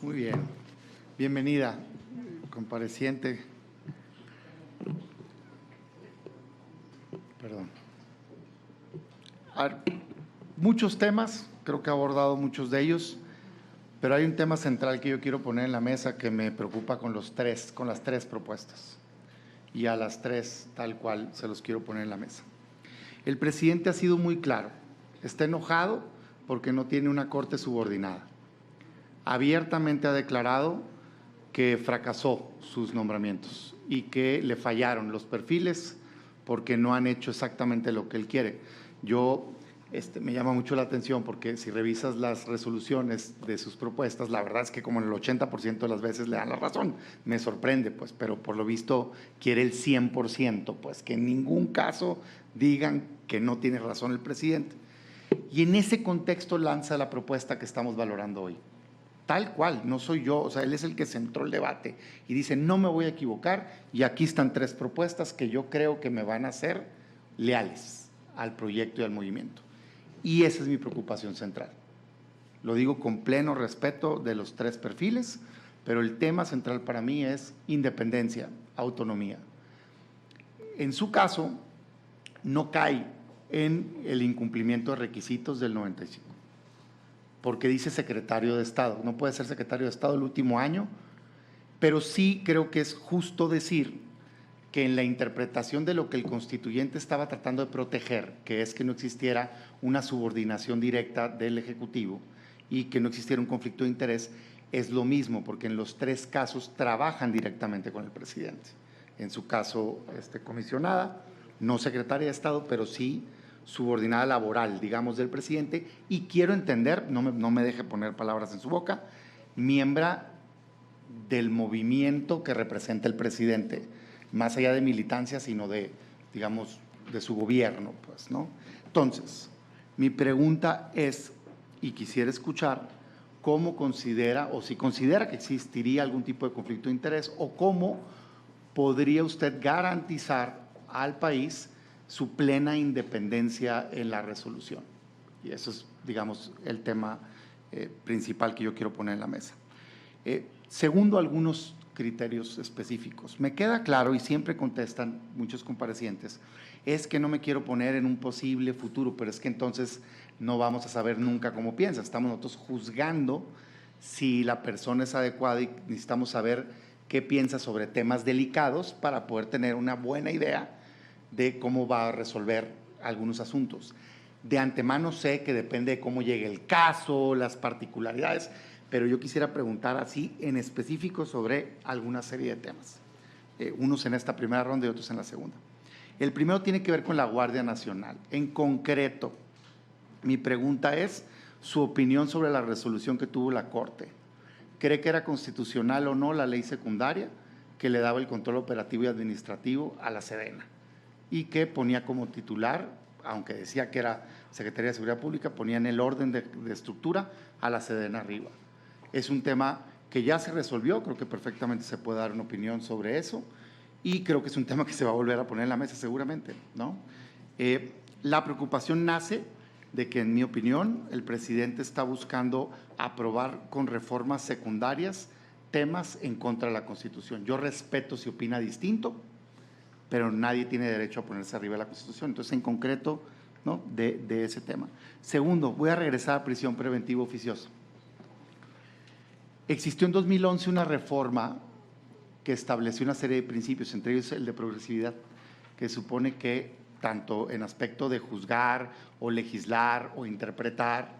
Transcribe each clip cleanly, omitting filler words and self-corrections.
Muy bien. Bienvenida, compareciente. Perdón. Muchos temas, creo que ha abordado muchos de ellos, pero hay un tema central que yo quiero poner en la mesa que me preocupa con las tres propuestas. Y a las tres, tal cual, se los quiero poner en la mesa. El presidente ha sido muy claro. Está enojado porque no tiene una corte subordinada. Abiertamente ha declarado que fracasó sus nombramientos y que le fallaron los perfiles porque no han hecho exactamente lo que él quiere. Me llama mucho la atención porque si revisas las resoluciones de sus propuestas, la verdad es que como en el 80% de las veces le dan la razón. Me sorprende, pues, pero por lo visto quiere el 100%, pues, que en ningún caso digan que no tiene razón el presidente. Y en ese contexto lanza la propuesta que estamos valorando hoy. Tal cual, no soy yo, o sea, él es el que centró el debate y dice, no me voy a equivocar y aquí están tres propuestas que yo creo que me van a hacer leales al proyecto y al movimiento. Y esa es mi preocupación central. Lo digo con pleno respeto de los tres perfiles, pero el tema central para mí es independencia, autonomía. En su caso, no cae en el incumplimiento de requisitos del 95. Porque dice secretario de Estado, no puede ser secretario de Estado el último año, pero sí creo que es justo decir que en la interpretación de lo que el constituyente estaba tratando de proteger, que es que no existiera una subordinación directa del Ejecutivo y que no existiera un conflicto de interés, es lo mismo, porque en los tres casos trabajan directamente con el presidente. En su caso, comisionada, no secretaria de Estado, pero sí subordinada laboral, digamos, del presidente, y quiero entender, no me deje poner palabras en su boca, miembro del movimiento que representa el presidente, más allá de militancia, sino de, digamos, de su gobierno, pues, ¿no? Entonces, mi pregunta es, y quisiera escuchar, ¿cómo considera, o si considera que existiría algún tipo de conflicto de interés, o cómo podría usted garantizar al país su plena independencia en la resolución? Y eso es, digamos, el tema principal que yo quiero poner en la mesa. Segundo, algunos criterios específicos. Me queda claro, y siempre contestan muchos comparecientes, es que no me quiero poner en un posible futuro, pero es que entonces no vamos a saber nunca cómo piensa. Estamos nosotros juzgando si la persona es adecuada y necesitamos saber qué piensa sobre temas delicados para poder tener una buena idea de cómo va a resolver algunos asuntos. De antemano sé que depende de cómo llegue el caso, las particularidades, pero yo quisiera preguntar así en específico sobre alguna serie de temas, unos en esta primera ronda y otros en la segunda. El primero tiene que ver con la Guardia Nacional. En concreto, mi pregunta es su opinión sobre la resolución que tuvo la Corte. ¿Cree que era constitucional o no la ley secundaria que le daba el control operativo y administrativo a la Sedena y que ponía como titular, aunque decía que era Secretaría de Seguridad Pública, ponía en el orden de estructura a la Sedena arriba? Es un tema que ya se resolvió, creo que perfectamente se puede dar una opinión sobre eso y creo que es un tema que se va a volver a poner en la mesa seguramente, ¿no? La preocupación nace de que, en mi opinión, el presidente está buscando aprobar con reformas secundarias temas en contra de la Constitución. Yo respeto si opina distinto, pero nadie tiene derecho a ponerse arriba de la Constitución. Entonces, en concreto, ¿no?, de ese tema. Segundo, voy a regresar a prisión preventiva oficiosa. Existió en 2011 una reforma que estableció una serie de principios, entre ellos el de progresividad, que supone que tanto en aspecto de juzgar o legislar o interpretar,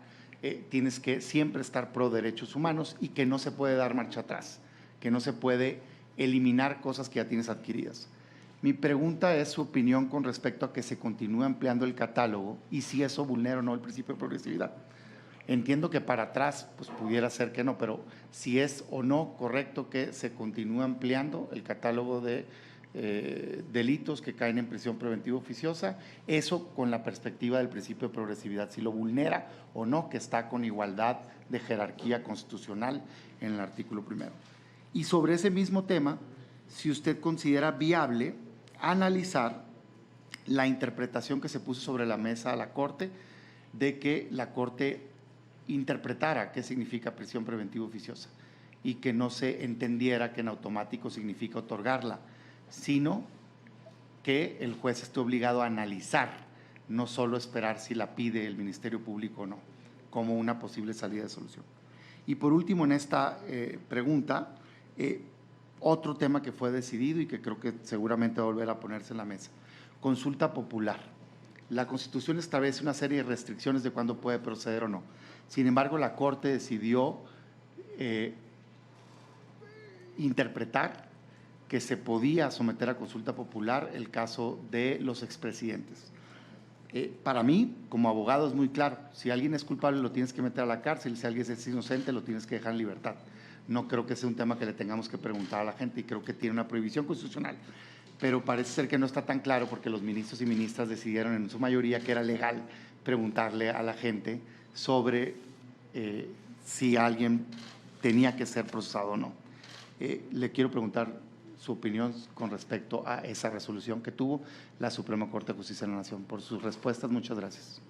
tienes que siempre estar pro derechos humanos y que no se puede dar marcha atrás, que no se puede eliminar cosas que ya tienes adquiridas. Mi pregunta es su opinión con respecto a que se continúe ampliando el catálogo y si eso vulnera o no el principio de progresividad. Entiendo que para atrás pues pudiera ser que no, pero si es o no correcto que se continúe ampliando el catálogo de delitos que caen en prisión preventiva oficiosa, eso con la perspectiva del principio de progresividad, si lo vulnera o no, que está con igualdad de jerarquía constitucional en el artículo primero. Y sobre ese mismo tema, si usted considera viable analizar la interpretación que se puso sobre la mesa a la Corte, de que la Corte interpretara qué significa prisión preventiva oficiosa. y que no se entendiera que en automático significa otorgarla, sino que el juez esté obligado a analizar, no solo esperar si la pide el Ministerio Público o no, como una posible salida de solución. Y por último, en esta pregunta, otro tema que fue decidido y que creo que seguramente va a volver a ponerse en la mesa, consulta popular. La Constitución establece una serie de restricciones de cuándo puede proceder o no. Sin embargo, la Corte decidió interpretar que se podía someter a consulta popular el caso de los expresidentes. Para mí, como abogado, es muy claro, si alguien es culpable lo tienes que meter a la cárcel, si alguien es inocente lo tienes que dejar en libertad. No creo que sea un tema que le tengamos que preguntar a la gente y creo que tiene una prohibición constitucional, pero parece ser que no está tan claro porque los ministros y ministras decidieron en su mayoría que era legal preguntarle a la gente sobre si alguien tenía que ser procesado o no. Le quiero preguntar su opinión con respecto a esa resolución que tuvo la Suprema Corte de Justicia de la Nación. Por sus respuestas, muchas gracias.